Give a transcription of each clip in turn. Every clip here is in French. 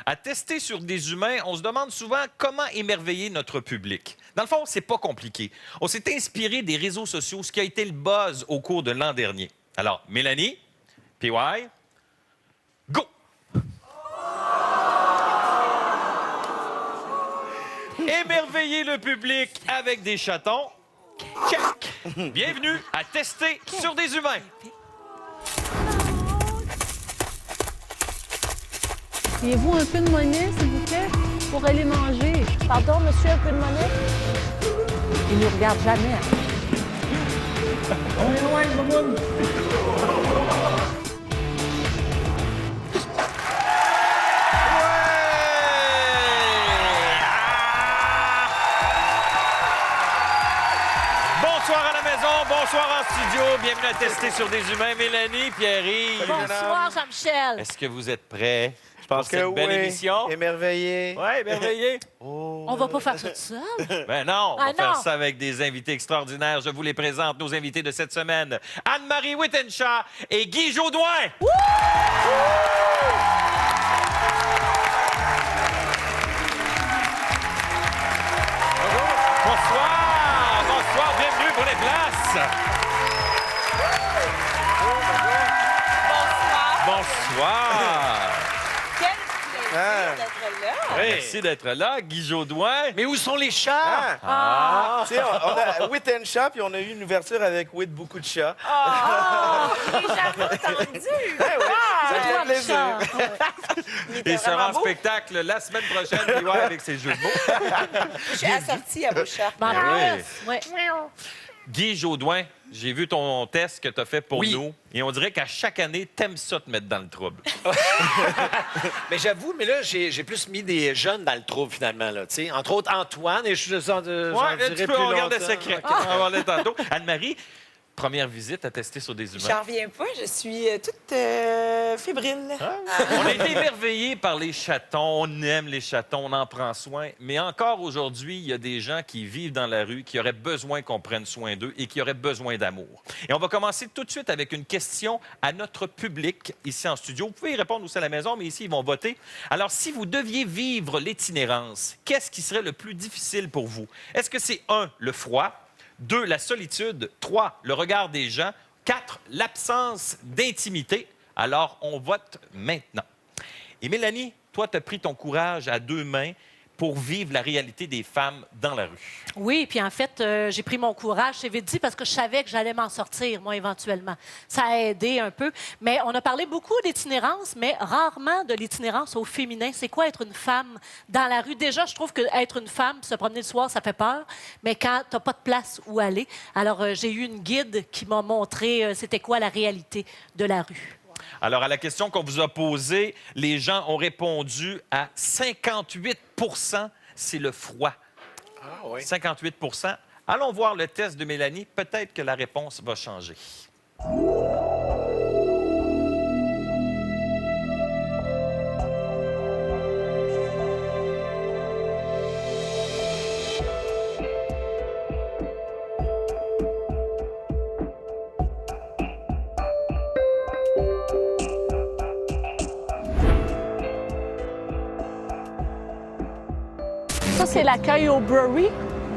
À tester sur des humains, on se demande souvent comment émerveiller notre public. Dans le fond, c'est pas compliqué. On s'est inspiré des réseaux sociaux, ce qui a été le buzz au cours de l'an dernier. Alors, Mélanie, PY, go! Émerveiller le public avec des chatons. Check! Bienvenue à tester sur des humains. Ayez-vous un peu de monnaie, s'il vous plaît, pour aller manger? Pardon, monsieur, un peu de monnaie? Il ne nous regarde jamais. On est loin, maman. Bonsoir à la maison, bonsoir en studio. Bienvenue à tester sur des humains. Mélanie, Pierre-Yves. Bonsoir, Jean-Michel. Est-ce que vous êtes prêts? Je pense pour cette belle émission? Émerveillé. Oui, émerveillé. On va pas faire ça tout seul. Ben non, on va Ah, faire non. ça avec des invités extraordinaires. Je vous les présente, nos invités de cette semaine. Anne-Marie Wittenshaw et Guy Jodoin. Bonsoir, bonsoir, bienvenue pour les places. Bonsoir. Quel plaisir d'être là! Merci d'être là, Guy Jodoin. Mais où sont les chats? Tu sais, on a Wit and Chat, puis on a eu une ouverture avec Wit beaucoup de chats. J'ai jamais entendu! Ça fait plaisir. Il sera en spectacle la semaine prochaine, puis ouais, avec ses jeux de mots. Je suis assortie à vos chats. M'en oui. ouais. Guy Jodoin, j'ai vu ton test que tu as fait pour Oui. nous. Et on dirait qu'à chaque année, t'aimes ça te mettre dans le trouble. Mais j'avoue, mais là, j'ai plus mis des jeunes dans le trouble, finalement. Là, tu sais. Entre autres, Antoine, et je j'en Ouais, dirai tu peux plus regarder longtemps. secret. OK. On va parler tantôt. Anne-Marie, première visite à tester sur des humains. J'en reviens pas, je suis toute fébrile. On a été émerveillés par les chatons. On aime les chatons, on en prend soin. Mais encore aujourd'hui, il y a des gens qui vivent dans la rue, qui auraient besoin qu'on prenne soin d'eux et qui auraient besoin d'amour. Et on va commencer tout de suite avec une question à notre public ici en studio. Vous pouvez y répondre aussi à la maison, mais ici, ils vont voter. Alors, si vous deviez vivre l'itinérance, qu'est-ce qui serait le plus difficile pour vous? Est-ce que c'est 1, le froid, 2, la solitude, 3, le regard des gens, 4, l'absence d'intimité? Alors, on vote maintenant. Et Mélanie, toi, tu as pris ton courage à deux mains pour vivre la réalité des femmes dans la rue. Oui, puis en fait, j'ai pris mon courage, c'est vite dit, parce que je savais que j'allais m'en sortir, moi, éventuellement. Ça a aidé un peu. Mais on a parlé beaucoup d'itinérance, mais rarement de l'itinérance au féminin. C'est quoi être une femme dans la rue? Déjà, je trouve qu'être une femme, se promener le soir, ça fait peur. Mais quand tu n'as pas de place où aller, alors j'ai eu une guide qui m'a montré c'était quoi la réalité de la rue. Alors, à la question qu'on vous a posée, les gens ont répondu à 58 c'est le froid. Ah, oui. 58 Allons voir le test de Mélanie. Peut-être que la réponse va changer. Ça, c'est l'accueil au brewery.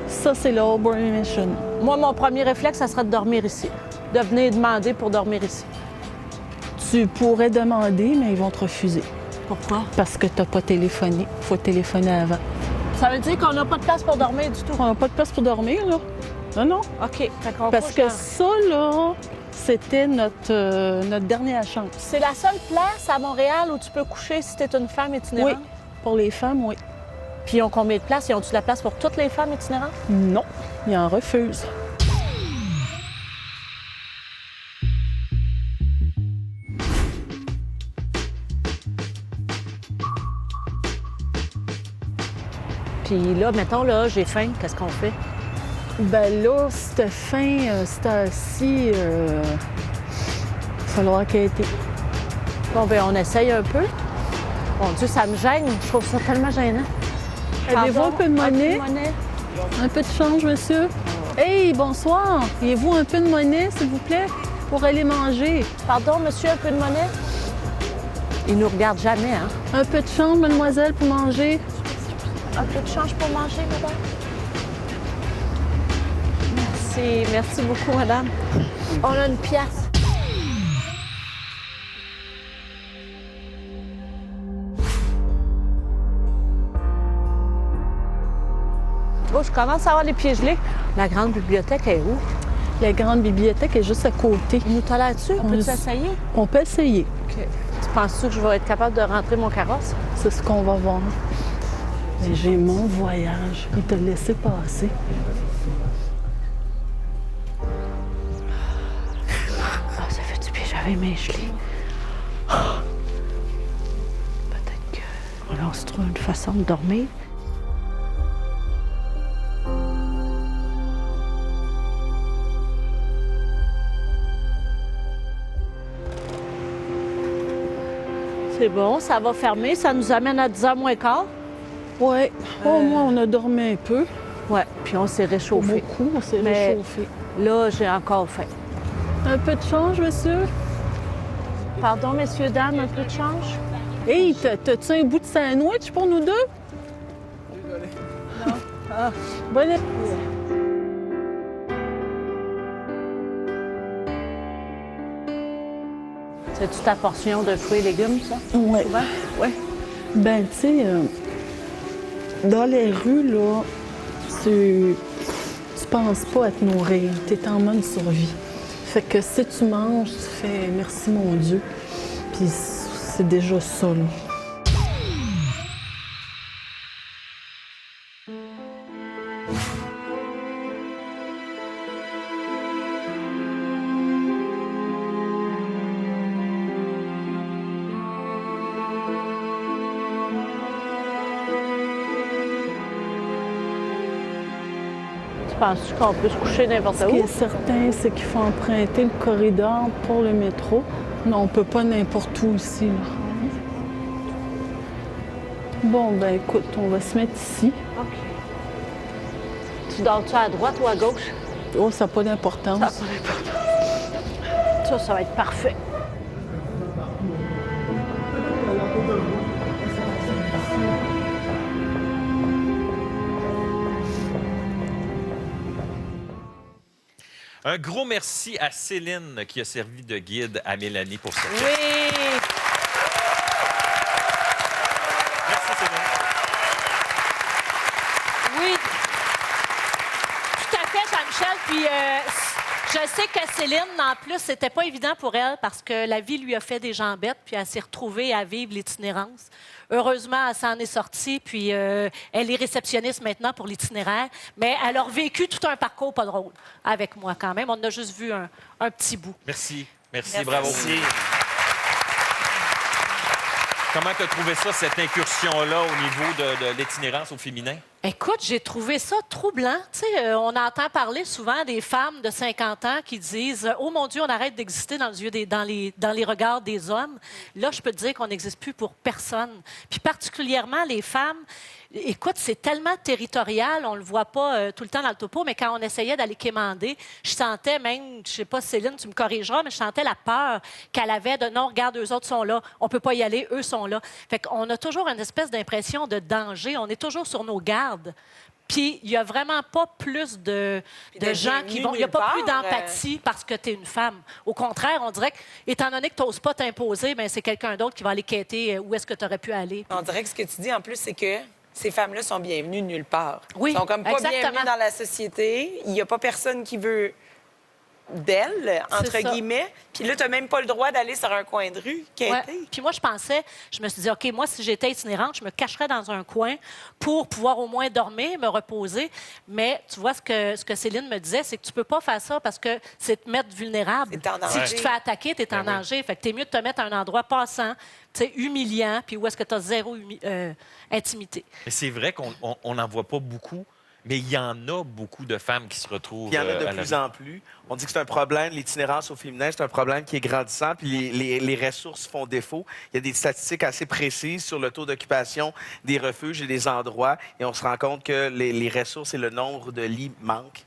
Ça, c'est le Auburn Mission. Moi, mon premier réflexe, ça serait de dormir ici. De venir demander pour dormir ici. Tu pourrais demander, mais ils vont te refuser. Pourquoi? Parce que tu n'as pas téléphoné. Il faut téléphoner avant. Ça veut dire qu'on n'a pas de place pour dormir du tout. On n'a pas de place pour dormir, là. Non, non. OK. Fait qu'on Parce couche que dans- ça, là, c'était notre dernière chance. C'est la seule place à Montréal où tu peux coucher si tu es une femme itinérante? Oui. Pour les femmes, oui. Puis ils ont combien de places? Ils ont-tu la place pour toutes les femmes itinérantes? Non. Ils en refusent. Puis là, mettons, là, j'ai faim. Qu'est-ce qu'on fait? Ben là, si t'as faim, si t'as assis, il va falloir quêter. Bon, ben on essaye un peu. Mon Dieu, ça me gêne. Je trouve ça tellement gênant. Avez-vous un peu de monnaie? monnaie? Un peu de change, monsieur? Hey, bonsoir. Ayez-vous un peu de monnaie, s'il vous plaît, pour aller manger? Pardon, monsieur, un peu de monnaie? Ils nous regardent jamais, hein? Un peu de chambre, mademoiselle, pour manger. Un peu de change pour manger, madame? Merci. Merci beaucoup, madame. On a une pièce. Oh, je commence à avoir les pieds gelés. La grande bibliothèque est où? La grande bibliothèque est juste à côté. Il nous tolère dessus? On peut On- s'essayer? On peut essayer. OK. Tu penses-tu que je vais être capable de rentrer mon carrosse? C'est ce qu'on va voir. Mais j'ai mon voyage. Il t'a laissé passer. Ah, ça fait du bien, j'avais les mains gelées. Ah. Peut-être qu'on se trouve une façon de dormir. C'est bon, ça va fermer. Ça nous amène à 10h moins quart. Oui. Au moins, on a dormi un peu. Ouais, puis on s'est Pas réchauffé. beaucoup, on s'est Mais- réchauffé. Là, j'ai encore faim. Un peu de change, monsieur? Pardon, messieurs, dames, un peu de change? Hey, t'as-tu un bout de sandwich pour nous deux? Non. Ah, bon appétit. C'est-tu ta portion de fruits et légumes, ça? Oui. Souvent? Ouais. Ben, tu sais, dans les rues, là, tu penses pas à te nourrir. Tu es en mode survie. Fait que si tu manges, tu fais merci mon Dieu. Puis c'est déjà ça, là. Tu penses qu'on peut se coucher n'importe Ce qui où? est certain, c'est qu'il faut emprunter le corridor pour le métro. Mais on peut pas n'importe où ici, là. Bon, ben écoute, on va se mettre ici. OK. Tu dors-tu à droite ou à gauche? Oh, ça n'a pas d'importance. Ça va être parfait. Un gros merci à Céline qui a servi de guide à Mélanie pour cette Oui! Merci, Céline. Oui, tout à fait, Jean-Michel. Puis je sais que Céline, en plus, c'était pas évident pour elle parce que la vie lui a fait des jambettes, puis elle s'est retrouvée à vivre l'itinérance. Heureusement, elle s'en est sortie, puis elle est réceptionniste maintenant pour l'itinéraire. Mais elle a revécu tout un parcours pas drôle avec moi quand même. On a juste vu un petit bout. Merci. Merci, bravo. Merci. Comment tu as trouvé ça, cette incursion-là, au niveau de l'itinérance au féminin? Écoute, j'ai trouvé ça troublant. Tu sais, on entend parler souvent des femmes de 50 ans qui disent « Oh mon Dieu, on arrête d'exister dans les regards des hommes. » Là, je peux te dire qu'on n'existe plus pour personne. Puis particulièrement les femmes. Écoute, c'est tellement territorial, on le voit pas tout le temps dans le topo, mais quand on essayait d'aller quémander, je sentais même, je sais pas, Céline, tu me corrigeras, mais je sentais la peur qu'elle avait de « Non, regarde, eux autres sont là, on peut pas y aller, eux sont là. » Fait qu'on a toujours une espèce d'impression de danger, on est toujours sur nos gardes. Puis, il n'y a vraiment pas plus de gens qui vont... Il n'y a pas plus d'empathie parce que tu es une femme. Au contraire, on dirait que, étant donné que tu n'oses pas t'imposer, bien, c'est quelqu'un d'autre qui va aller quêter où est-ce que tu aurais pu aller. On dirait que ce que tu dis, en plus, c'est que ces femmes-là sont bienvenues nulle part. Oui, Ils sont comme pas exactement. bienvenues dans la société. Il n'y a pas personne qui veut d'elles, entre C'est ça. guillemets. Puis là, tu n'as même pas le droit d'aller sur un coin de rue quêter. Ouais. Puis moi, je me suis dit, OK, moi, si j'étais itinérante, je me cacherais dans un coin pour pouvoir au moins dormir, me reposer. Mais tu vois, ce que Céline me disait, c'est que tu peux pas faire ça parce que c'est te mettre vulnérable. C'est en Si danger. tu te fais attaquer, tu es en danger. Fait que t'es mieux de te mettre à un endroit passant, tu sais, humiliant, puis où est-ce que tu as zéro intimité. Mais c'est vrai qu'on n'en voit pas beaucoup, mais il y en a beaucoup de femmes qui se retrouvent. Puis il y en a à de la plus en plus. On dit que c'est un problème, l'itinérance au féminin, c'est un problème qui est grandissant, puis les ressources font défaut. Il y a des statistiques assez précises sur le taux d'occupation des refuges et des endroits, et on se rend compte que les ressources et le nombre de lits manquent.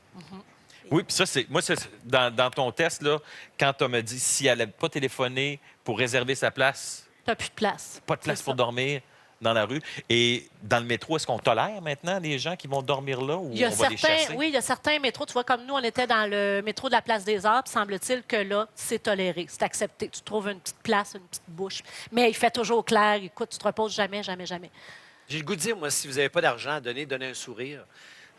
Oui, puis ça, c'est. Moi, dans ton test, là, quand tu m'as dit si elle n'avait pas téléphoné pour réserver sa place T'as plus de place. Pas de place C'est pour ça. dormir dans la rue. Et dans le métro, est-ce qu'on tolère maintenant les gens qui vont dormir là ou Il y a on va les chasser? certains, oui, il y a certains métros. Tu vois, comme nous, on était dans le métro de la Place des Arts. Puis semble-t-il que là, c'est toléré, c'est accepté. Tu trouves une petite place, une petite bouche. Mais il fait toujours clair. Écoute, tu te reposes jamais, jamais, jamais. J'ai le goût de dire, moi, si vous n'avez pas d'argent à donner, donnez un sourire.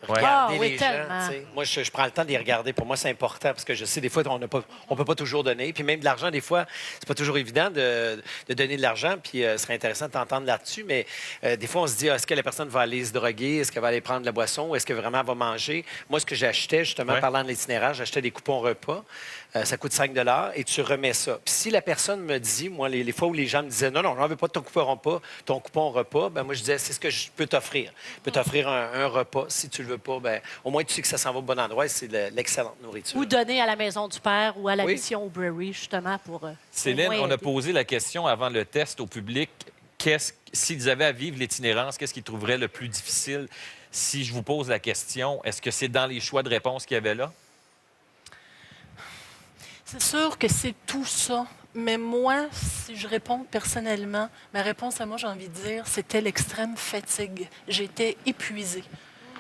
Ouais. Regardez Ah, oui, les tellement. gens. Tu sais. Moi, je prends le temps de les regarder. Pour moi, c'est important parce que je sais, des fois, on ne peut pas toujours donner. Puis même de l'argent, des fois, c'est pas toujours évident de donner de l'argent. Puis ce serait intéressant de t'entendre là-dessus. Mais des fois, on se dit, est-ce que la personne va aller se droguer? Est-ce qu'elle va aller prendre de la boisson? Est-ce que vraiment elle va manger? Moi, ce que j'achetais, justement, Ouais. parlant de l'itinéraire, j'achetais des coupons repas. Ça coûte 5 et tu remets ça. Puis si la personne me dit, moi, les fois où les gens me disaient, non, j'en veux pas de ton coupon repas, ben moi, je disais, c'est ce que je peux t'offrir. Je peux t'offrir un repas. Si tu le veux pas, ben au moins, tu sais que ça s'en va au bon endroit et c'est de l'excellente nourriture. Ou donner à la Maison du Père ou à la Oui. mission au Brewery, justement, pour. Céline, au moins on a aider. posé la question avant le test au public. S'ils avaient à vivre l'itinérance, qu'est-ce qu'ils trouveraient le plus difficile? Si je vous pose la question, est-ce que c'est dans les choix de réponse qu'il y avait là? C'est sûr que c'est tout ça. Mais moi, si je réponds personnellement, ma réponse à moi, j'ai envie de dire, c'était l'extrême fatigue. J'étais épuisée.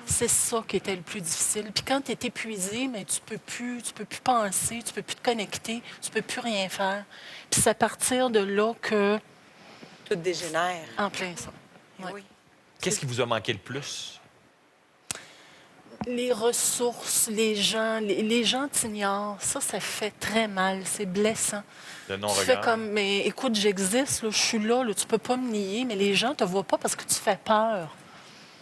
C'est ça qui était le plus difficile. Puis quand tu es épuisé, mais tu peux plus penser, tu peux plus te connecter, tu peux plus rien faire. Puis c'est à partir de là que, Tout dégénère. en plein ça. Ouais. Oui. Qu'est-ce qui vous a manqué le plus? Les ressources, les gens t'ignorent. Ça fait très mal. C'est blessant. Le Tu non-regard. fais comme, mais écoute, j'existe, là, je suis là, tu peux pas me nier, mais les gens te voient pas parce que tu fais peur.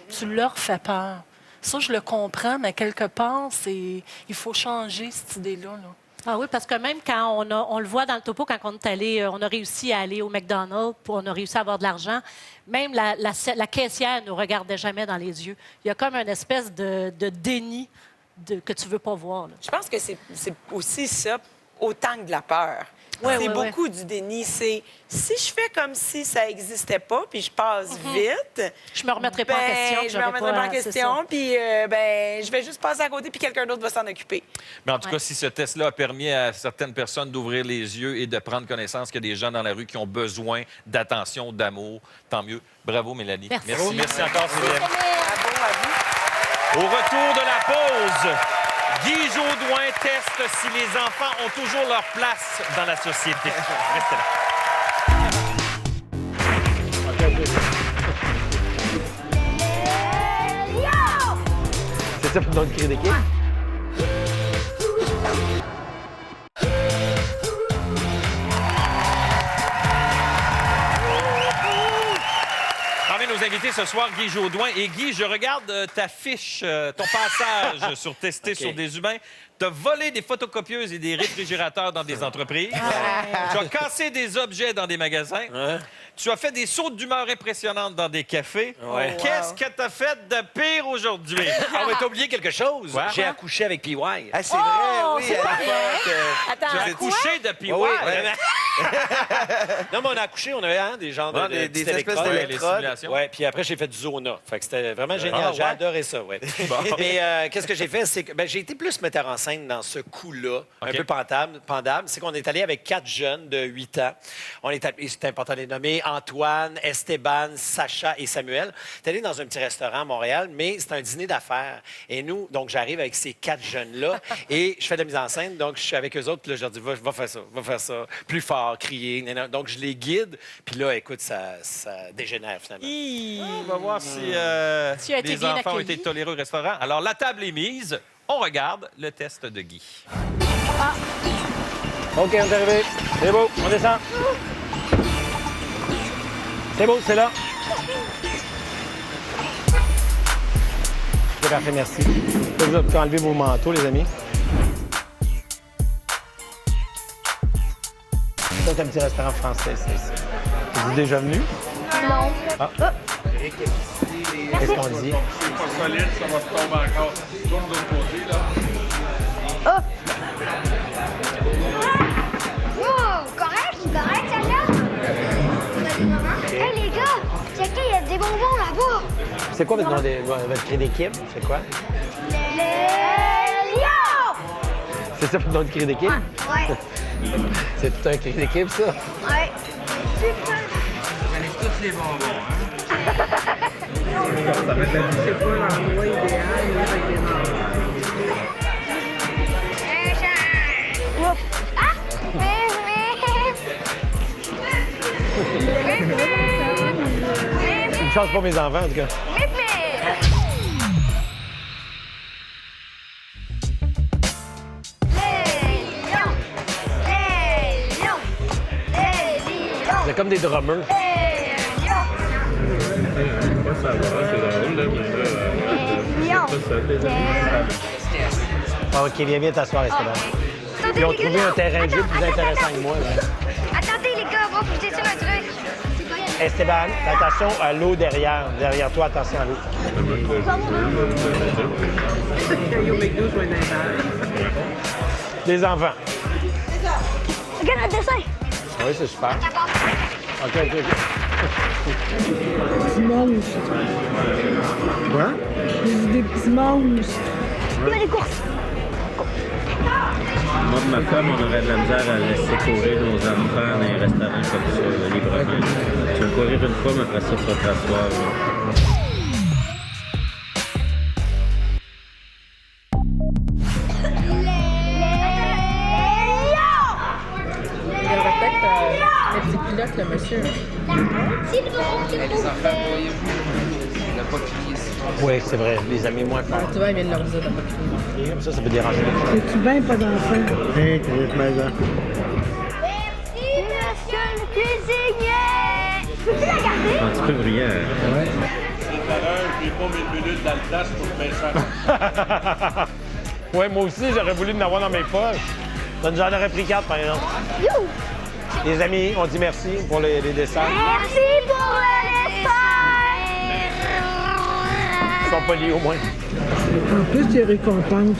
Tu leur fais peur. Ça, je le comprends, mais quelque part, il faut changer cette idée-là. Là. Ah oui, parce que même quand on le voit dans le topo, quand on est allé, on a réussi à aller au McDonald's, on a réussi à avoir de l'argent, même la caissière ne nous regardait jamais dans les yeux. Il y a comme une espèce de déni que tu veux pas voir. Là. Je pense que c'est aussi ça, autant que de la peur. Ouais, c'est ouais, ouais. beaucoup du déni. C'est si je fais comme si ça n'existait pas, puis je passe vite, Je me remettrai pas en question. je me remettrai pas en c'est question, ça. puis je vais juste passer à côté, puis quelqu'un d'autre va s'en occuper. Mais en tout Ouais. cas, si ce test-là a permis à certaines personnes d'ouvrir les yeux et de prendre connaissance qu'il y a des gens dans la rue qui ont besoin d'attention, d'amour, tant mieux. Bravo, Mélanie. Merci. Merci encore, Céline. Bravo à vous. Au retour de la pause, Guy Jodoin teste si les enfants ont toujours leur place dans la société. Restez là. C'est ça pour notre cri d'équipe? Parmi nos invités ce soir, Guy Jodoin. Et Guy, je regarde ta fiche, ton passage sur Tester sur des humains. Tu as volé des photocopieuses et des réfrigérateurs dans des entreprises. Tu as cassé des objets dans des magasins. Hein? Tu as fait des sautes d'humeur impressionnantes dans des cafés. Ouais. Qu'est-ce que tu as fait de pire aujourd'hui? Ah, mais t'as oublié quelque chose. Quoi? J'ai accouché avec PY. Ah, c'est vrai, oui, à l'époque. Attends, Tu as couché depuis Oui, ouais. Non, mais on a accouché, on avait des genres Ouais, de des petites espèces électrodes. d'électrodes. les simulations. Ouais, puis après, j'ai fait du Zona. Fait que c'était vraiment génial. Ah, J'ai ouais? adoré ça, ouais. Mais qu'est-ce que j'ai fait? C'est que j'ai été plus metteur en scène dans ce coup-là, un OK. peu pendable. C'est qu'on est allé avec 4 jeunes de 8 ans. On est allé, c'est important de les nommer, Antoine, Esteban, Sacha et Samuel. On est allé dans un petit restaurant à Montréal, mais c'est un dîner d'affaires. Et nous, donc j'arrive avec ces 4 jeunes-là et je fais de la mise en scène. Donc je suis avec eux autres, puis là, je leur dis, va faire ça, plus fort, crier. Donc je les guide, puis là, écoute, ça dégénère finalement. On va voir si Tu as été les bien enfants ont accueilli. été tolérés au restaurant. Alors, la table est mise. On regarde le test de Guy. OK, on est arrivé. C'est beau, on descend. C'est beau, c'est là. C'est parfait, merci. Là, vous pouvez enlever vos manteaux, les amis. Ça, c'est un petit restaurant français, ça, ici. Vous êtes déjà venu? Non. Ah. Qu'est-ce qu'on dit? Oh, correct celle-là? Hey les gars, checkez, il y a des bonbons là-bas. C'est quoi votre cri d'équipe? C'est quoi? Les lions! C'est ça pour notre cri d'équipe? Ouais. C'est tout un cri d'équipe, ça? Ouais. Super. tous les bonbons. Ah! Une chance pour mes enfants, en tout cas. C'est comme des drummers. Ah, OK, viens t'asseoir, Esteban. Ils ont trouvé un terrain de jeu plus intéressant que moi. Là. Attendez, les gars, on va vous dire un truc. Esteban, attention à l'eau derrière. Derrière toi, attention à l'eau. Les enfants. Regarde le dessin. Oui, c'est super. OK. Dimanche. Quoi? Des petits manches. Mais les courses. Moi et ma femme, on aurait de la misère à laisser courir nos enfants dans les restaurants comme ça, librement. Tu vas courir une fois, mais après ça, tu vas t'asseoir. Il devrait peut-être mettre ses pilotes, le monsieur. Les enfants, voyez-vous, il n'a pas plié si Oui, c'est vrai. Les amis moins forts. Tu vois, il vient de leur dire de pas crier. Comme ça peut déranger. Es-tu bien pas d'enfant? Merci, monsieur le cuisinier. Peux-tu la garder? Un petit peu brillant. C'est tout à l'heure, j'ai pas 1000 minutes dans le place pour me faire ça. Oui, moi aussi, j'aurais voulu en avoir dans mes poches. J'en aurais pris 4, par exemple. You. Les amis, on dit merci pour les desserts. Merci pour le dessert. Ils sont polis, au moins. En plus, il récompense.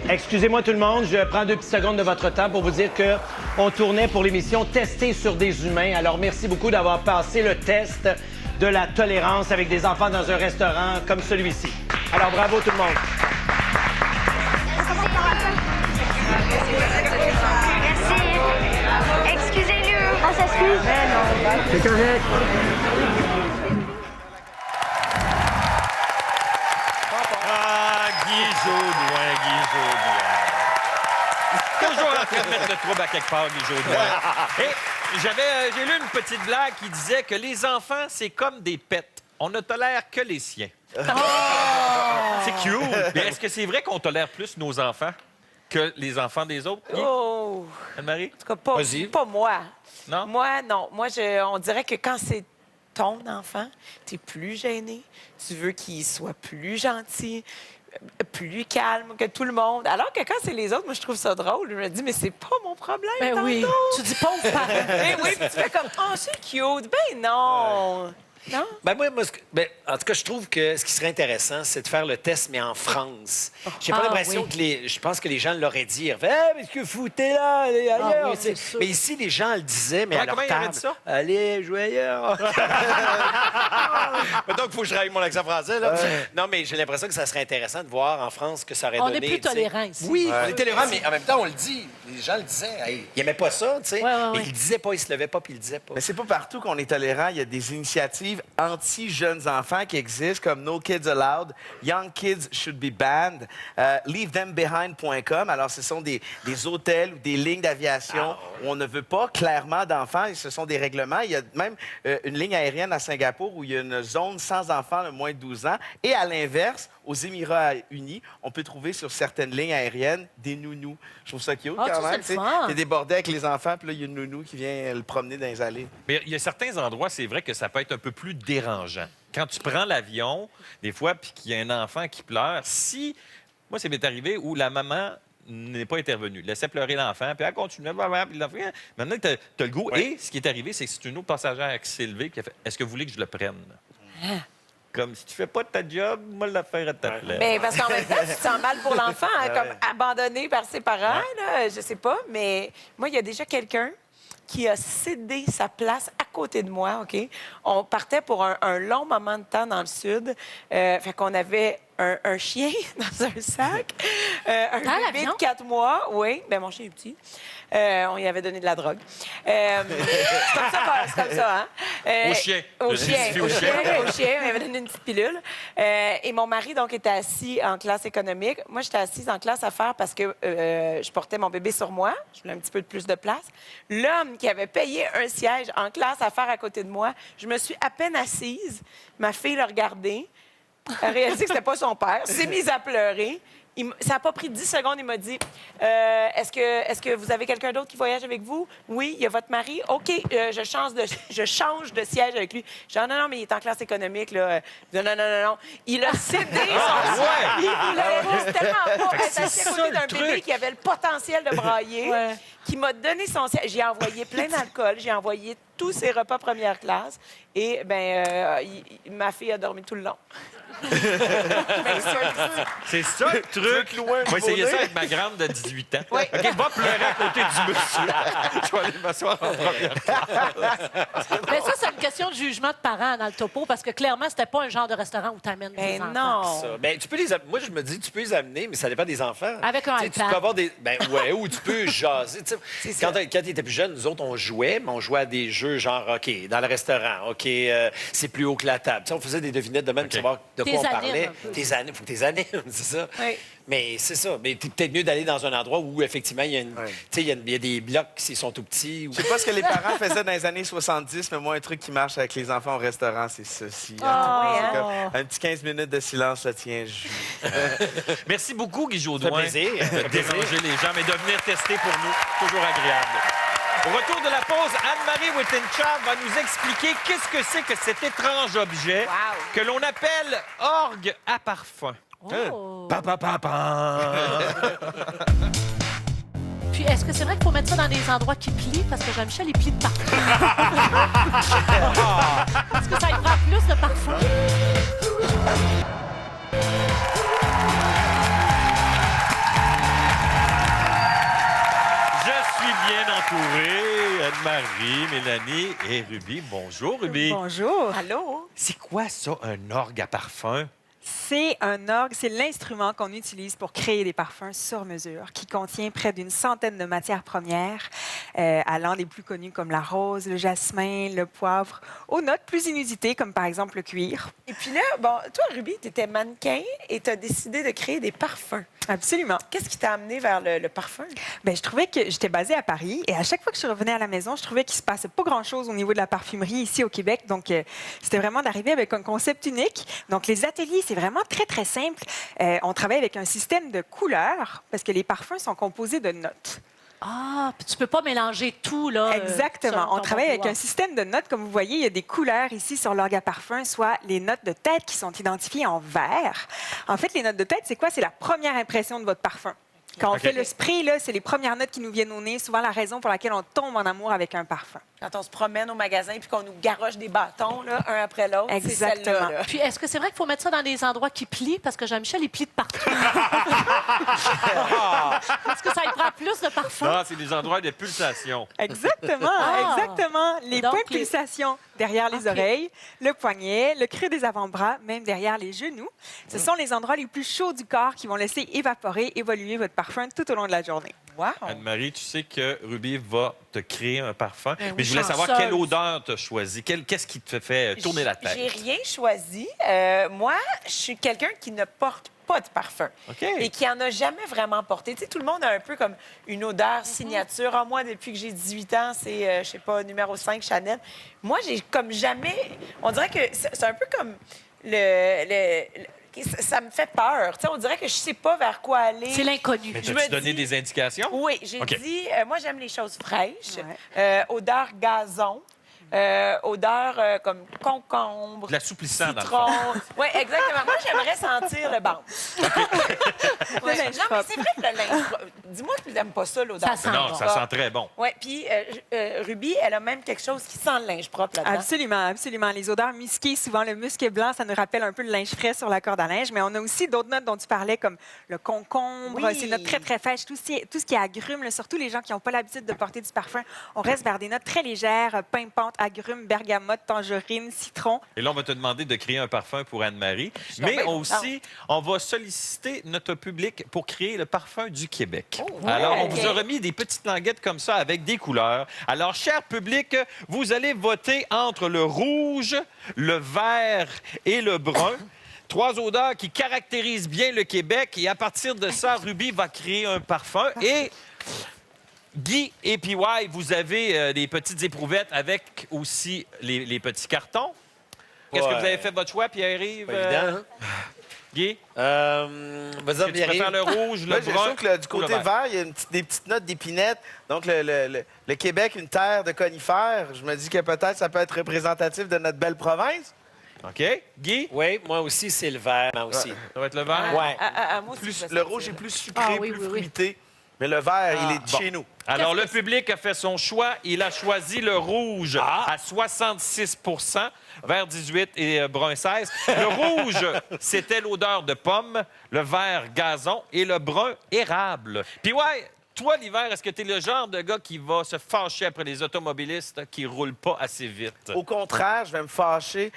Excusez-moi tout le monde, je prends 2 petites secondes de votre temps pour vous dire qu'on tournait pour l'émission Tester sur des humains. Alors, merci beaucoup d'avoir passé le test de la tolérance avec des enfants dans un restaurant comme celui-ci. Alors, bravo tout le monde. Merci. Excusez-le. On s'excuse. C'est correct. Ah, Guy Jodoin. Toujours en train de mettre le trouble à quelque part, Guy Jodoin. Et j'ai lu une petite blague qui disait que les enfants, c'est comme des pets. On ne tolère que les siens. C'est cute. Mais est-ce que c'est vrai qu'on tolère plus nos enfants que les enfants des autres? Guy? Oh! Anne-Marie? En tout cas, pas moi. Non? Moi, non. Moi, on dirait que quand c'est ton enfant, tu es plus gêné. Tu veux qu'il soit plus gentil, plus calme que tout le monde. Alors que quand c'est les autres, moi, je trouve ça drôle. Je me dis, mais c'est pas mon problème. Ben oui. tantôt. Tu dis pauvre parent. Eh oui, puis tu fais comme, oh, c'est cute. Ben non. Non? Ben moi, en tout cas, je trouve que ce qui serait intéressant, c'est de faire le test, mais en France. J'ai pas Ah, l'impression oui. que je pense que les gens l'auraient dit. Ils fait, hey, mais ce que foutez là, allez ailleurs. oui, tu sais. c'est sûr. Mais ici, les gens le disaient, mais Ouais, à leur comment ils auraient table. dit ça? Allez, jouez ailleurs. Donc, il faut que je règle mon accent français. Là. Non, mais j'ai l'impression que ça serait intéressant de voir en France que ça aurait On donné. est plus tu sais. tolérants ici. Oui, on est tolérants, mais en même temps, on le dit. Les gens le disaient. Hey, ils n'aimaient pas ça, tu sais. Ouais. Mais ils le disaient pas, ils se levaient pas, puis ils le disaient pas. Mais c'est pas partout qu'on est tolérant. Il y a des initiatives anti-jeunes enfants qui existent, comme No Kids Allowed, Young Kids Should Be Banned, LeaveThemBehind.com. Alors, ce sont des hôtels ou des lignes d'aviation où on ne veut pas clairement d'enfants. Et ce sont des règlements. Il y a même une ligne aérienne à Singapour où il y a une zone sans enfants de moins de 12 ans. Et à l'inverse, aux Émirats unis, on peut trouver sur certaines lignes aériennes des nounous. Je trouve ça cute Ah, quand ça, même. c'est le fun. T'es débordé avec les enfants, puis là, il y a une nounou qui vient le promener dans les allées. Mais il y a certains endroits, c'est vrai que ça peut être un peu plus dérangeant. Quand tu prends l'avion, des fois, puis qu'il y a un enfant qui pleure, moi, ça m'est arrivé où la maman n'est pas intervenue. Laissait pleurer l'enfant, puis elle continuait, puis l'enfant... Maintenant, tu as le goût. Ouais. Et ce qui est arrivé, c'est que c'est une autre passagère qui s'est levée, puis elle fait « Est-ce que vous voulez que je le prenne? » Comme si tu fais pas ta job, moi, la faire à ta place. Mais parce qu'en même temps, tu te sens mal pour l'enfant, hein, comme abandonné par ses parents, là, je sais pas. Mais moi, il y a déjà quelqu'un qui a cédé sa place à côté de moi, OK? On partait pour un long moment de temps dans le sud. Fait qu'on avait un chien dans un sac, un bébé de 4 mois. Oui, bien, mon chien est petit. On lui avait donné de la drogue. C'est comme ça, hein? Au chien. Au Je chien. justifie Au chien. Au chien. On lui avait donné une petite pilule. Et mon mari, donc, était assis en classe économique. Moi, j'étais assise en classe affaires parce que je portais mon bébé sur moi. Je voulais un petit peu plus de place. L'homme qui avait payé un siège en classe affaires à côté de moi, je me suis à peine assise. Ma fille l'a regardé. Elle a réalisé que c'était pas son père. S'est mise à pleurer. Ça n'a pas pris 10 secondes. Il m'a dit est-ce que vous avez quelqu'un d'autre qui voyage avec vous? Oui, il y a votre mari. OK, je change de siège avec lui. Je dis non, mais il est en classe économique. Là. Je dis, non. Il a cédé son siège. Il voulait tellement pas être assis à côté d'un bébé qui avait le potentiel de brailler, qui m'a donné son siège. J'ai envoyé plein d'alcool. J'ai envoyé tous ses repas première classe. Et ma fille a dormi tout le long. C'est ça le truc. Moi, j'ai essayé ça avec ma grande de 18 ans. Oui. OK, va pleurer à côté du monsieur. Je vais aller m'asseoir en première classe. Mais ça, c'est une question de jugement de parents dans le topo, parce que clairement, c'était pas un genre de restaurant où tu amènes des enfants. Non. Ça. Ben, tu peux moi, je me dis, tu peux les amener, mais ça dépend des enfants. Avec un Tu sais, tu iPad. peux avoir des. Ou tu peux jaser. Quand tu étais plus jeune, nous autres, on jouait, mais on jouait à des jeux genre, OK, dans le restaurant, OK, c'est plus haut que la table. Tu sais, on faisait des devinettes de même pour savoir de quoi on parlait. Tes années, faut que tes années, c'est ça. Oui. Mais c'est ça. Mais t'es peut-être mieux d'aller dans un endroit où, effectivement, il y a, il y a des blocs qui sont tout petits. Je sais pas ce que les parents faisaient dans les années 70, mais moi, un truc qui marche avec les enfants au restaurant, c'est ceci. C'est comme un petit 15 minutes de silence, ça tient. Merci beaucoup, Guy Ça Jodoin, fait plaisir. de déranger les gens, mais de venir tester pour nous. Toujours agréable. Au retour de la pause, Anne-Marie Wittenchard va nous expliquer qu'est-ce que c'est que cet étrange objet que l'on appelle orgue à parfum. Oh. Pa, pa, pa, pa. Puis, est-ce que c'est vrai qu'il faut mettre ça dans des endroits qui plient? Parce que Jean-Michel, il plie de partout. Est-ce que ça y prend plus de parfum? Je suis bien entouré. Anne-Marie, Mélanie et Ruby. Bonjour, Ruby. Bonjour. Allô? C'est quoi ça, un orgue à parfum? C'est un orgue, c'est l'instrument qu'on utilise pour créer des parfums sur mesure, qui contient près d'une centaine de matières premières, allant des plus connues comme la rose, le jasmin, le poivre, aux notes plus inusitées comme par exemple le cuir. Et puis là, bon, toi, Ruby, tu étais mannequin et tu as décidé de créer des parfums. Absolument. Qu'est-ce qui t'a amené vers le parfum? Bien, je trouvais que j'étais basée à Paris et à chaque fois que je revenais à la maison, je trouvais qu'il se passait pas grand-chose au niveau de la parfumerie ici au Québec. Donc, c'était vraiment d'arriver avec un concept unique. Donc, les ateliers, c'est vraiment très, très simple. On travaille avec un système de couleurs parce que les parfums sont composés de notes. Ah, puis tu peux pas mélanger tout, là. Exactement. On travaille avec un système de notes. Comme vous voyez, il y a des couleurs ici sur l'orgue à parfum, soit les notes de tête qui sont identifiées en vert. En fait, les notes de tête, c'est quoi? C'est la première impression de votre parfum. Quand on fait le spray, là, c'est les premières notes qui nous viennent au nez, souvent la raison pour laquelle on tombe en amour avec un parfum. Quand on se promène au magasin puis qu'on nous garoche des bâtons, là, un après l'autre, c'est Exactement. celle-là. Là. Puis, est-ce que c'est vrai qu'il faut mettre ça dans des endroits qui plient? Parce que Jean-Michel, il plie de partout. Est-ce que ça y prend plus de parfum? Non, c'est des endroits de pulsation. Exactement, exactement. Les Donc, points de pulsation derrière les oreilles, le poignet, le creux des avant-bras, même derrière les genoux. Ce sont les endroits les plus chauds du corps qui vont laisser évaporer, évoluer votre parfum tout au long de la journée. Wow. Anne-Marie, tu sais que Ruby va te créer un parfum, Ben oui, mais je voulais savoir chanceuse. quelle odeur tu as choisi. Qu'est-ce qui te fait tourner la tête? J'ai rien choisi. Moi, je suis quelqu'un qui ne porte pas de parfum OK. et qui en a jamais vraiment porté. Tu sais, tout le monde a un peu comme une odeur signature. Ah, moi, depuis que j'ai 18 ans, c'est, je sais pas, numéro 5 Chanel. Moi, j'ai comme jamais... On dirait que c'est un peu comme ça me fait peur. Tu sais, on dirait que je sais pas vers quoi aller. C'est l'inconnu. Mais Je t'as-tu me donné dis- des indications? Oui, j'ai OK. dit, moi, j'aime les choses fraîches. Odeur gazon. Odeur comme concombre, De l'assouplissant, dans le citron. fond. Oui, exactement. Moi, j'aimerais sentir le banc. Ouais. linge Non, mais propre. c'est vrai que le linge propre. Dis-moi que tu n'aimes pas ça, l'odeur. Ça sent Non, bon. ça sent très bon. Oui, puis Ruby, elle a même quelque chose qui sent le linge propre là-dedans. Absolument, absolument. Les odeurs musquées, souvent le musc blanc, ça nous rappelle un peu le linge frais sur la corde à linge, mais on a aussi d'autres notes dont tu parlais, comme le concombre, Oui. c'est une note très, très fraîche, tout ce qui est agrumes, là, surtout les gens qui n'ont pas l'habitude de porter du parfum. On reste vers des notes très légères, pimpantes, agrumes, bergamote, tangerine, citron. Et là, on va te demander de créer un parfum pour Anne-Marie. Mais aussi, on va solliciter notre public pour créer le parfum du Québec. Alors, on vous a remis des petites languettes comme ça avec des couleurs. Alors, cher public, vous allez voter entre le rouge, le vert et le brun. 3 odeurs qui caractérisent bien le Québec. Et à partir de ça, Ruby va créer un parfum. Et Guy et PY, vous avez des petites éprouvettes avec aussi les petits cartons. Qu'est-ce que vous avez fait votre choix, Pierre-Yves? Pas évident, hein? Guy? Vas-y, Tu préfères le rouge, le Moi, brun? je trouve que du ou le côté vert, il y a des petites notes d'épinette. Donc, le Québec, une terre de conifères. Je me dis que peut-être ça peut être représentatif de notre belle province. OK. Guy? Oui, moi aussi, c'est le vert. Moi aussi. Ça va être le vert? Ouais. Moi aussi, Plus, je vais le sortir. rouge est plus sucré, Ah, oui, plus oui, oui. fruité. Mais le vert, il est de bon. chez nous. Alors, le public a fait son choix. Il a choisi le rouge à 66 vert 18 et brun 16. Le rouge, c'était l'odeur de pomme, le vert gazon et le brun érable. Puis ouais, toi, l'hiver, est-ce que tu es le genre de gars qui va se fâcher après les automobilistes qui roulent pas assez vite? Au contraire, je vais me fâcher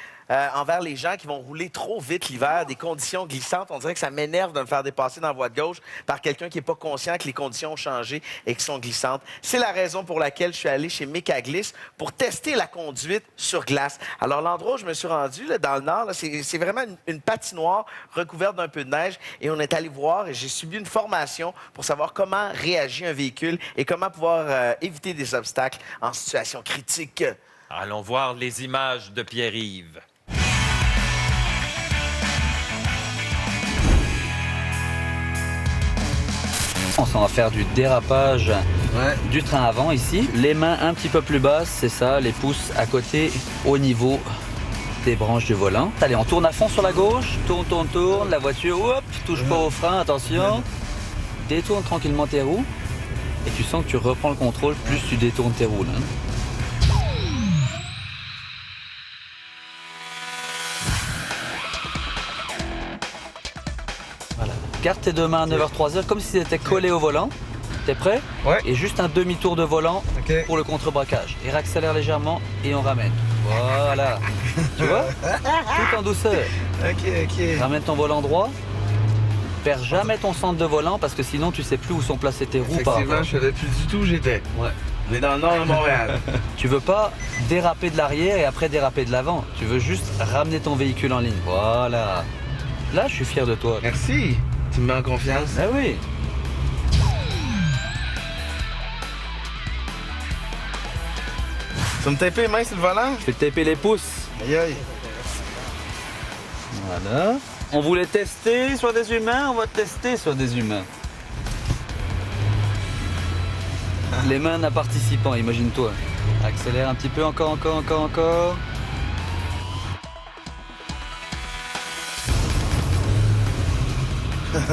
envers les gens qui vont rouler trop vite l'hiver, des conditions glissantes. On dirait que ça m'énerve de me faire dépasser dans la voie de gauche par quelqu'un qui n'est pas conscient que les conditions ont changé et qui sont glissantes. C'est la raison pour laquelle je suis allé chez Mécaglisse pour tester la conduite sur glace. Alors, l'endroit où je me suis rendu, là, dans le nord, là, c'est vraiment une patinoire recouverte d'un peu de neige. Et on est allé voir et j'ai subi une formation pour savoir comment réagit un véhicule et comment pouvoir éviter des obstacles en situation critique. Allons voir les images de Pierre-Yves. On s'en va faire du dérapage du train avant ici. Les mains un petit peu plus basses, c'est ça, les pouces à côté au niveau des branches du volant. Allez, on tourne à fond sur la gauche, tourne, la voiture, hop, touche pas au frein, attention. Détourne tranquillement tes roues et tu sens que tu reprends le contrôle plus tu détournes tes roues. Là. Voilà. Garde tes deux mains à 9h-3h comme si tu étais collé au volant. T'es prêt? Ouais. Et juste un demi-tour de volant pour le contre-braquage. Et réaccélère légèrement et on ramène. Voilà. Tu vois? Tout en douceur. OK. Ramène ton volant droit. Perds jamais ton centre de volant parce que sinon tu sais plus où sont placées tes roues par Effectivement, rapport. je savais plus du tout où j'étais. Ouais. On est dans le nord de Montréal. Tu veux pas déraper de l'arrière et après déraper de l'avant. Tu veux juste ramener ton véhicule en ligne. Voilà. Là, je suis fier de toi. Merci. Tu me mets en confiance. Ah oui. Tu vas me taper les mains sur le volant? Je vais te taper les pouces. Aïe aïe. Voilà. On voulait tester sur des humains, on va tester sur des humains. Les mains d'un participant, imagine-toi. Accélère un petit peu, encore.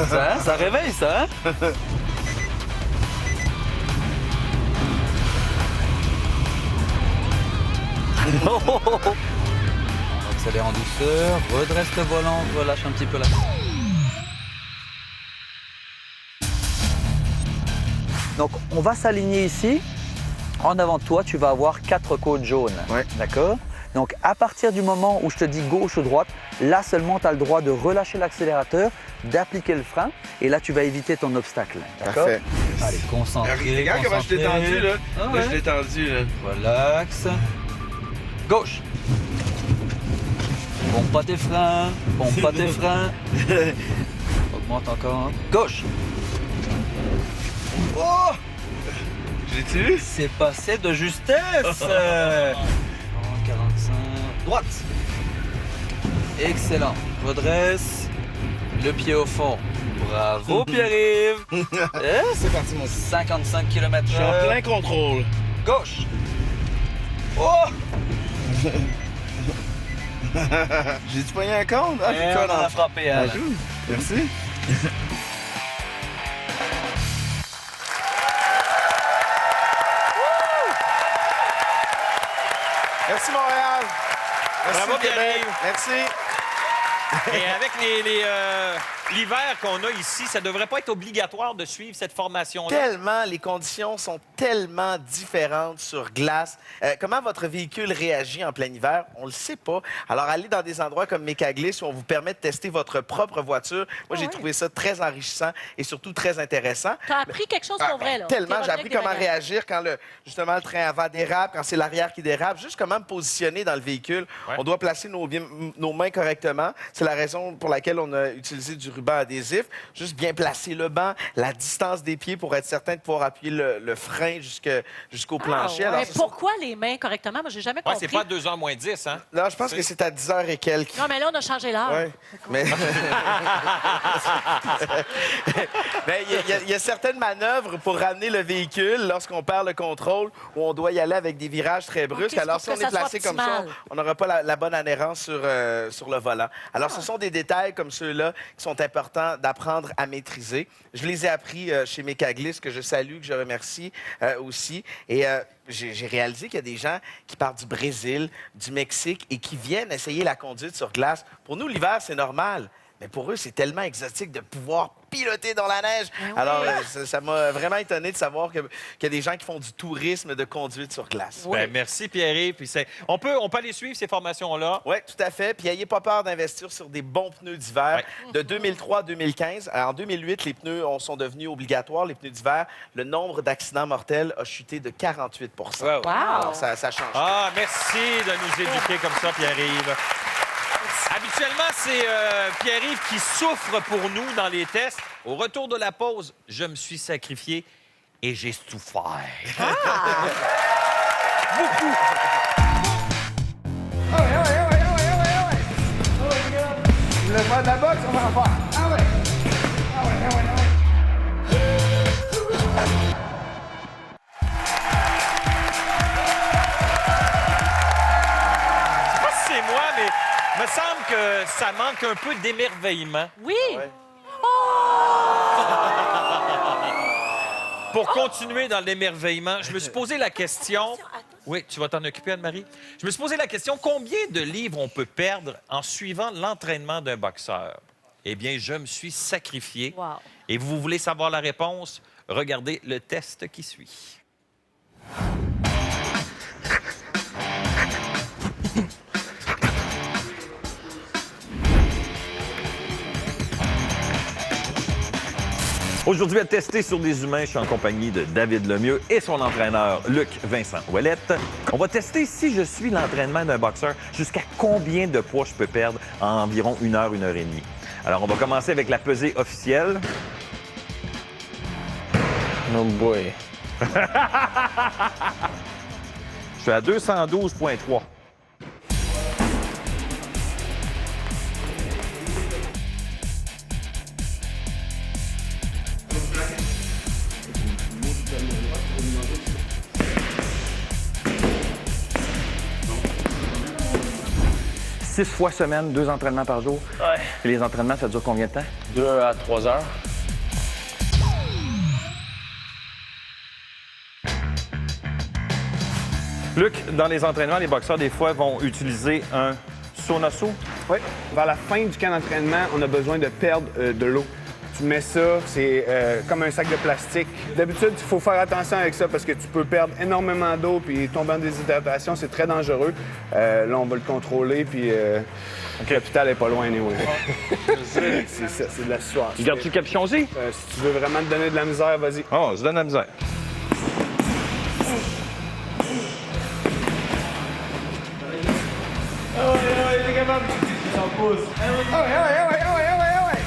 Ça réveille ça, hein? On accélère en douceur, redresse le volant, relâche un petit peu la... Donc, on va s'aligner ici. En avant de toi, tu vas avoir 4 côtes jaunes. Ouais. D'accord? Donc, à partir du moment où je te dis gauche ou droite, là seulement, tu as le droit de relâcher l'accélérateur, d'appliquer le frein, et là, tu vas éviter ton obstacle. D'accord? Parfait. Allez, concentré. Regarde comment je t'ai tendu, là. Ah Là, ouais. je t'ai tendu, là. Relax. Gauche. Pompe pas tes freins. Augmente encore. Gauche. Oh! J'ai-tu? C'est passé de justesse. 45. Droite. Excellent. Redresse. Le pied au fond. Bravo, Pierre-Yves. C'est parti, mon 55 km/h. Je suis en plein contrôle. Gauche. Oh! J'ai-tu pogné un compte? Ah, Et on en a frappé un. Merci. Merci Montréal. Merci Bravo, Québec. Pierre-Yves. Merci. Et avec l'hiver qu'on a ici, ça ne devrait pas être obligatoire de suivre cette formation-là. Tellement, les conditions sont tellement différentes sur glace. Comment votre véhicule réagit en plein hiver? On le sait pas. Alors, allez dans des endroits comme Mécaglisse où on vous permet de tester votre propre voiture. Moi, j'ai trouvé ça très enrichissant et surtout très intéressant. Tu as appris quelque chose pour vrai, là. Tellement, T'es j'ai revenu appris avec des comment bagages. réagir quand justement le train avant dérape, quand c'est l'arrière qui dérape, juste comment me positionner dans le véhicule. Ouais. On doit placer nos mains correctement. C'est la raison pour laquelle on a utilisé du ruban adhésif. Juste bien placer le banc, la distance des pieds pour être certain de pouvoir appuyer le frein jusqu'au plancher. Ah, ouais. Alors, Mais pourquoi les mains correctement? Moi, j'ai jamais Ouais, compris. c'est pas 2h moins 10, hein? non, je pense que c'est à 10h et quelques. Non, mais là, on a changé l'heure. Ouais. Mais mais il y a certaines manœuvres pour ramener le véhicule lorsqu'on perd le contrôle où on doit y aller avec des virages très brusques. c'est Alors, pour si on que est ça soit placé comme ça, optimal. on n'aura pas la bonne adhérence sur le volant. Alors, ce sont des détails comme ceux-là qui sont importants d'apprendre à maîtriser. Je les ai appris chez Mécaglisse, que je salue, que je remercie aussi. Et j'ai réalisé qu'il y a des gens qui partent du Brésil, du Mexique et qui viennent essayer la conduite sur glace. Pour nous, l'hiver, c'est normal. Mais pour eux, c'est tellement exotique de pouvoir piloter dans la neige. Alors, ça m'a vraiment étonné de savoir qu'il y a des gens qui font du tourisme de conduite sur glace. Ben, merci, Pierre-Yves. Puis on peut aller suivre ces formations-là. Oui, tout à fait. Puis, n'ayez pas peur d'investir sur des bons pneus d'hiver. De 2003 à 2015, en 2008, les pneus sont devenus obligatoires, les pneus d'hiver. Le nombre d'accidents mortels a chuté de 48 %. Alors, ça change. Ah, merci de nous éduquer comme ça, Pierre-Yves. Habituellement, c'est Pierre-Yves qui souffre pour nous dans les tests. Au retour de la pause, je me suis sacrifié et j'ai souffert. Beaucoup. Je voulais faire de la boxe, on va en faire. Ah ouais. Ah ouais, ah ouais, ah ouais. Je sais pas si c'est moi, mais il me semble que ça manque un peu d'émerveillement. Oui. Pour continuer dans l'émerveillement, je me suis posé la question... Oui, tu vas t'en occuper, Anne-Marie? Je me suis posé la question, combien de livres on peut perdre en suivant l'entraînement d'un boxeur? Eh bien, je me suis sacrifié. Wow. Et vous voulez savoir la réponse? Regardez le test qui suit. Aujourd'hui, à tester sur des humains, je suis en compagnie de David Lemieux et son entraîneur, Luc Vincent Ouellette. On va tester si je suis l'entraînement d'un boxeur, jusqu'à combien de poids je peux perdre en environ 1 heure, 1 heure et demie. Alors, on va commencer avec la pesée officielle. Oh boy. Je suis à 212,3. Six fois semaine, 2 entraînements par jour. Ouais. Et les entraînements, ça dure combien de temps? 2 à 3 heures. Luc, dans les entraînements, les boxeurs, des fois, vont utiliser un sonasso. Oui. Vers la fin du camp d'entraînement, on a besoin de perdre de l'eau. Tu mets ça, c'est comme un sac de plastique. D'habitude, il faut faire attention avec ça parce que tu peux perdre énormément d'eau puis tomber en déshydratation. C'est très dangereux. Là, on va le contrôler puis l'hôpital n'est pas loin, anyway. C'est ça, c'est de la sueur. Gardes-tu le capuchon aussi? Si tu veux vraiment te donner de la misère, vas-y. Oh, je donne la misère. Ah ouais, il est capable. S'en pousse. Ah ouais, ah ouais, ah ouais, ah ouais, ah ouais.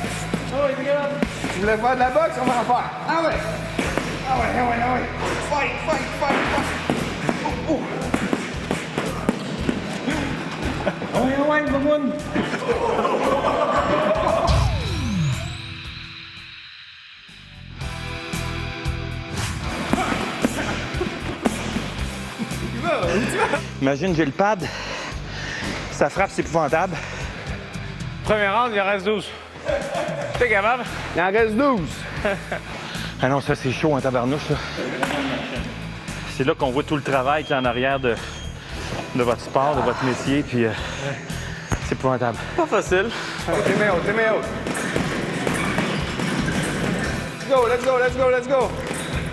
Ah ouais, il est capable. Tu voulais faire de la boxe, on va en faire. Ah ouais. Ah ouais, ah ouais, ah ouais. Fight, fight, fight, fight. Oh, oh. Ah ouais, ah ouais, mamoun. Imagine, j'ai le pad. Ça frappe, c'est épouvantable. Premier round, il en reste 12. T'es capable? Il en reste 12. Ah non, ça, c'est chaud en tabarnouche, ça. C'est là qu'on voit tout le travail qu'il y a en arrière de votre sport, de votre métier, puis C'est épouvantable. Pas facile. Tes mains hautes, tes mains hautes. Let's go, let's go, let's go, let's go.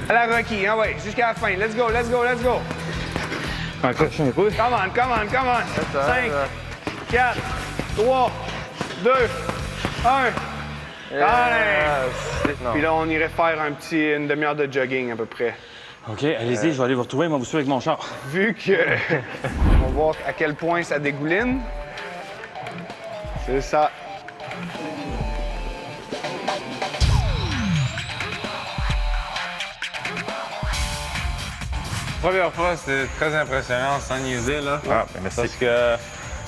À la Rocky, hein, ouais, jusqu'à la fin. Let's go, let's go, let's go. Accroche un peu. Come on, come on, come on. 5, 4, 3, 2, 1. Puis là, on irait faire une demi-heure de jogging à peu près. OK, allez-y, je vais aller vous retrouver, moi, vous suivre avec mon char. Vu que... on va voir à quel point ça dégouline. C'est ça. Première fois, c'était très impressionnant, sans niaiser, là. Ah, ben merci. Parce que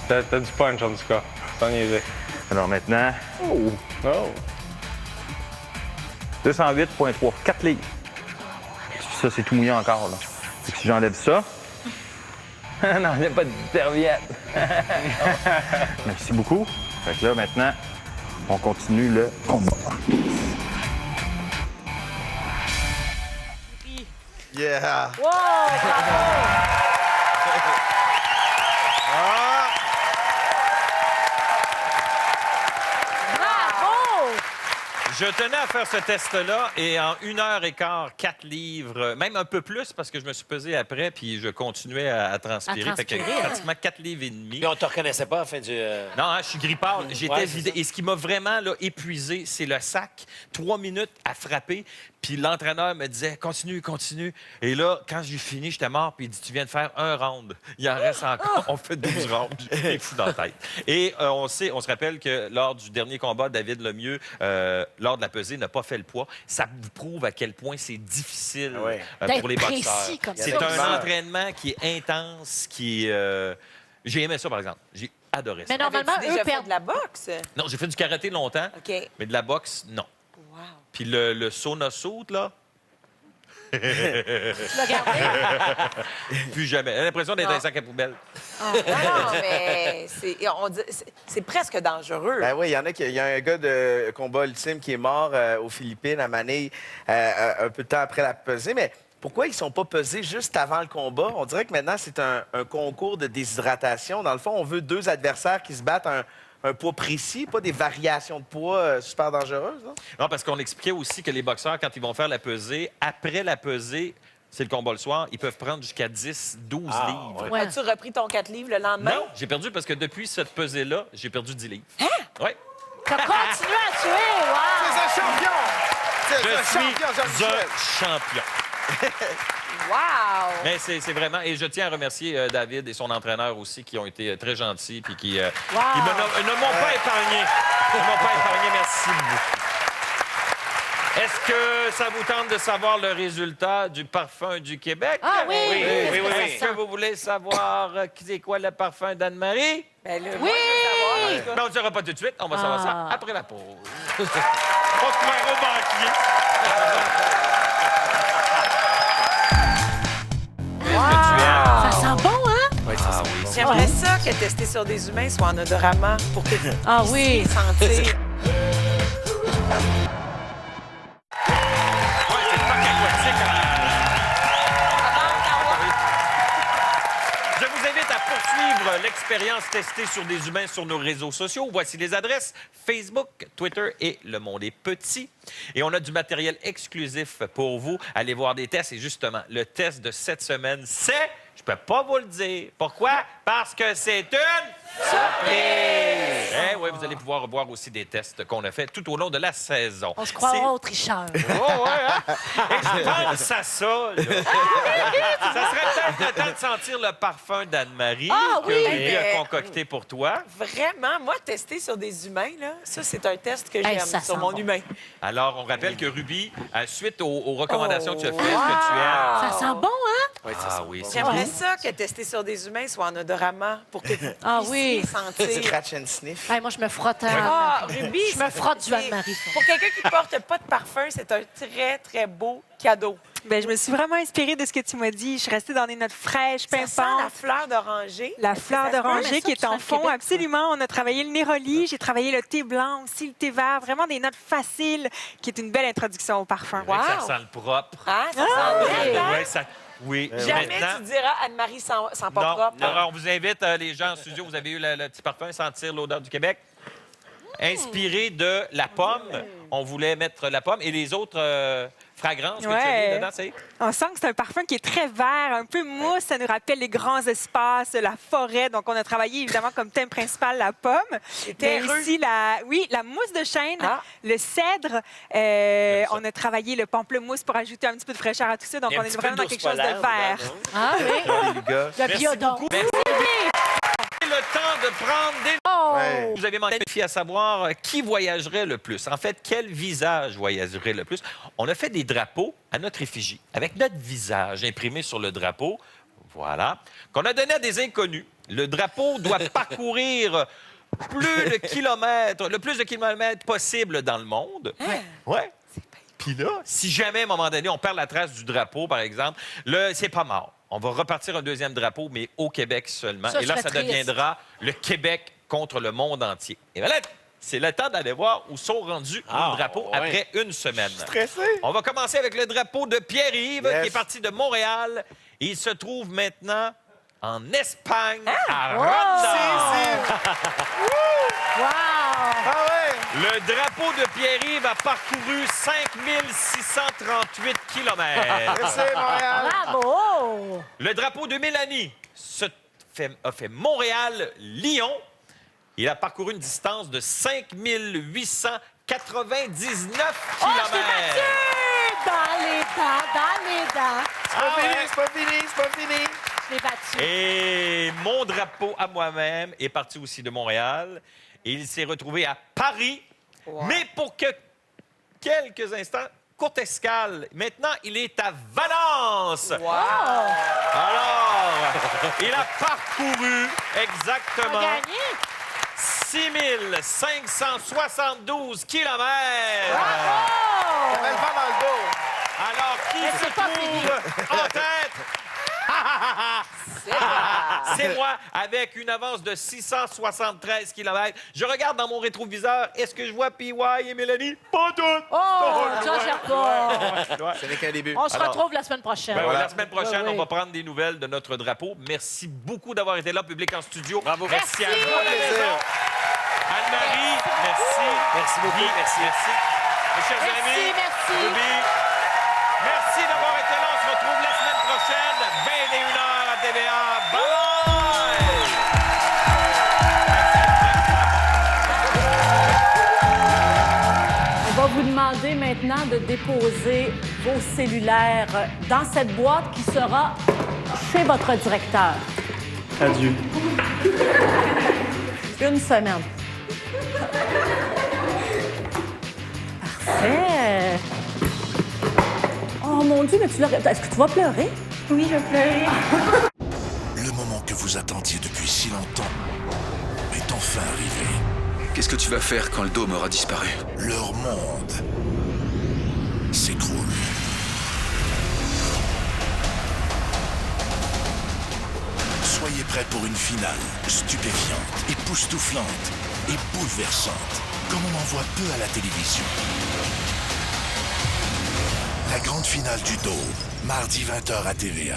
t'as du punch, en tout cas, sans niaiser. Alors maintenant... Oh! 208,3. 4 livres. Puis ça, c'est tout mouillé encore, là. Fait que si j'enlève ça... non, il n'y a pas de serviette. Merci beaucoup. Fait que là, maintenant, on continue le combat. Yeah! Wow! Bravo! Je tenais à faire ce test-là et en 1h15, 4 livres, même un peu plus parce que je me suis pesé après puis je continuais à transpirer. Fait que pratiquement 4 livres et demi. Mais on te reconnaissait pas à la fin du... Non, hein, je suis grippard. J'étais Ouais, vidé. Et ce qui m'a vraiment là, épuisé, c'est le sac. 3 minutes à frapper. Puis l'entraîneur me disait, continue, continue. Et là, quand j'ai fini, j'étais mort. Puis il dit, tu viens de faire un round. Il en reste encore. On fait 12 rounds. J'ai fou dans la tête. Et on se rappelle que lors du dernier combat, David Lemieux, lors de la pesée, n'a pas fait le poids. Ça vous prouve à quel point c'est difficile pour les boxeurs. C'est un entraînement qui est intense, qui est... J'ai aimé ça, par exemple. J'ai adoré ça. Mais normalement, Avais-tu déjà fait de la boxe? Non, j'ai fait du karaté longtemps, OK. mais de la boxe, non. Wow. Puis le sauna saute, là... Tu l'as gardé? Plus jamais. J'ai l'impression d'être un sac à poubelle. Non, mais c'est presque dangereux. Ben oui, il y a un gars de combat ultime qui est mort aux Philippines à Manille un peu de temps après la pesée, mais pourquoi ils sont pas pesés juste avant le combat? On dirait que maintenant, c'est un concours de déshydratation. Dans le fond, on veut 2 adversaires qui se battent un poids précis, pas des variations de poids super dangereuses. Non, parce qu'on expliquait aussi que les boxeurs, quand ils vont faire la pesée, après la pesée, c'est le combat le soir, ils peuvent prendre jusqu'à 10, 12 livres. Ouais. As-tu repris ton 4 livres le lendemain? Non, j'ai perdu parce que depuis cette pesée-là, j'ai perdu 10 livres. Hein? Oui. T'as continué à tuer! Wow! C'est un champion! Je suis un champion. Wow! Mais c'est vraiment... Et je tiens à remercier David et son entraîneur aussi, qui ont été très gentils puis qui ne m'ont pas épargné. Ils ne m'ont pas épargné. Merci beaucoup. Est-ce que ça vous tente de savoir le résultat du parfum du Québec? Ah oui! Oui. Est-ce Est-ce que vous voulez savoir c'est quoi le parfum d'Anne-Marie? Ben là, Oui! moi, je veux savoir. Mais on ne dira pas tout de suite. On va savoir ça après la pause. On se croira au banquier. Ça sent bon, hein? Oui, ça sent bon. J'aimerais ça que tester sur des humains soit en odorama pour que tu Ah puisses oui! sentir. Je vous invite à poursuivre l'expérience testée sur des humains sur nos réseaux sociaux. Voici les adresses: Facebook, Twitter et Le Monde est Petit. Et on a du matériel exclusif pour vous. Allez voir des tests. Et justement, le test de cette semaine, c'est... Je peux pas vous le dire. Pourquoi? Parce que c'est une surprise! Eh oui, vous allez pouvoir voir aussi des tests qu'on a fait tout au long de la saison. On se croit au tricheur. Oh, ouais, hein? Et je pense à ça, là. Ça serait peut-être le temps de sentir le parfum d'Anne-Marie Ah, que oui! Ruby a concocté pour toi. Vraiment, moi, tester sur des humains, là, ça, c'est un test que Hey, j'aime ça sur sent mon bon. humain. Alors, on rappelle que Ruby, suite aux recommandations que tu as faites, que tu aimes... Ça sent bon, hein? Oui, ça sent bon. J'aimerais ça que tester sur des humains soit en odorama pour que tu Ah oui! puisses sentir. Scratch and sniff. Hey, moi, je me frotte Ah, Ruby, Je me frotte du Anne-Marie. Pour quelqu'un qui porte pas de parfum, c'est un très, très beau cadeau. Bien, je me suis vraiment inspirée de ce que tu m'as dit. Je suis restée dans des notes fraîches, Ça sent la pimpantes. fleur d'oranger. La fleur Ça se peut, d'oranger mais ça, qui est tu en sens le fond, Québec, absolument. On a travaillé le néroli, j'ai travaillé le thé blanc aussi, le thé vert. Vraiment des notes faciles, qui est une belle introduction au parfum. C'est vrai que ça sent le propre. Ah, ça sent bien. Ouais, ça... Oui. Jamais Maintenant- tu diras Anne-Marie sans pas Non. propre. Alors, on vous invite, les gens en studio, vous avez eu le petit parfum, sentir l'odeur du Québec. Inspiré de la pomme. On voulait mettre la pomme. Et les autres fragrances que tu as mis dedans, c'est? On sent que c'est un parfum qui est très vert, un peu mousse. Ça nous rappelle les grands espaces, la forêt. Donc, on a travaillé évidemment comme thème principal la pomme. Mais terreux. ici, la mousse de chêne, le cèdre. On a travaillé le pamplemousse pour ajouter un petit peu de fraîcheur à tout ça. Donc, Il y a on un est petit vraiment peu dans quelque chose de d'ours vert. polaire dedans, Ah oui. Les gars. Le biodon. C'est le temps de prendre des... Ouais. Vous avez demandé une fille à savoir qui voyagerait le plus. En fait, quel visage voyagerait le plus? On a fait des drapeaux à notre effigie, avec notre visage imprimé sur le drapeau. Voilà. Qu'on a donné à des inconnus. Le drapeau doit parcourir le plus de kilomètres possible dans le monde. Ouais. Puis là, si jamais, à un moment donné, on perd la trace du drapeau, par exemple, c'est pas mort. On va repartir un deuxième drapeau, mais au Québec seulement. Ça Et là, serait ça triste. deviendra le Québec contre le monde entier. Et voilà, c'est le temps d'aller voir où sont rendus nos drapeaux après une semaine. Stressé. On va commencer avec le drapeau de Pierre-Yves, qui est parti de Montréal. Et il se trouve maintenant en Espagne, à Ronda. Wow! Ah ouais! Le drapeau de Pierre-Yves a parcouru 5638 kilomètres. Merci, Montréal. Bravo! Le drapeau de Mélanie a fait Montréal-Lyon. Il a parcouru une distance de 5899 Oh, je t'ai kilomètres. battu! Dans les dents. C'est pas fini. Je l'ai battu. Et mon drapeau à moi-même est parti aussi de Montréal. Et il s'est retrouvé à Paris. Mais pour quelques instants, courte escale. Maintenant, il est à Valence. Alors, il a parcouru exactement 6572 kilomètres. T'avais le vent dans le dos. Alors, qui Mais se c'est pas trouve en tête? C'est moi, avec une avance de 673 km. Je regarde dans mon rétroviseur. Est-ce que je vois PY et Mélanie? Pas toutes! Oh, j'exagère pas. Ce n'est qu'un début. On se retrouve la semaine prochaine. Ben, la semaine prochaine, Oui, oui. on va prendre des nouvelles de notre drapeau. Merci beaucoup d'avoir été là, public en studio. Bravo. Merci à Merci. vous à la maison. Anne-Marie, merci. Merci beaucoup. Guy, merci. Mes chers Merci, amis, merci. Ruby, merci d'avoir été là. On se retrouve la semaine prochaine, 21h à TVA. Bye bye! On va vous demander maintenant de déposer vos cellulaires dans cette boîte qui sera chez votre directeur. Adieu. Une semaine. Parfait. Oh mon Dieu, mais tu l'aurais... Est-ce que tu vas pleurer? Oui, je vais pleurer. Le moment que vous attendiez depuis si longtemps est enfin arrivé. Qu'est-ce que tu vas faire quand le dôme aura disparu? Leur monde s'écroule. Soyez prêts pour une finale stupéfiante, époustouflante et bouleversante, comme on en voit peu à la télévision. La grande finale du Dôme, mardi 20h à TVA.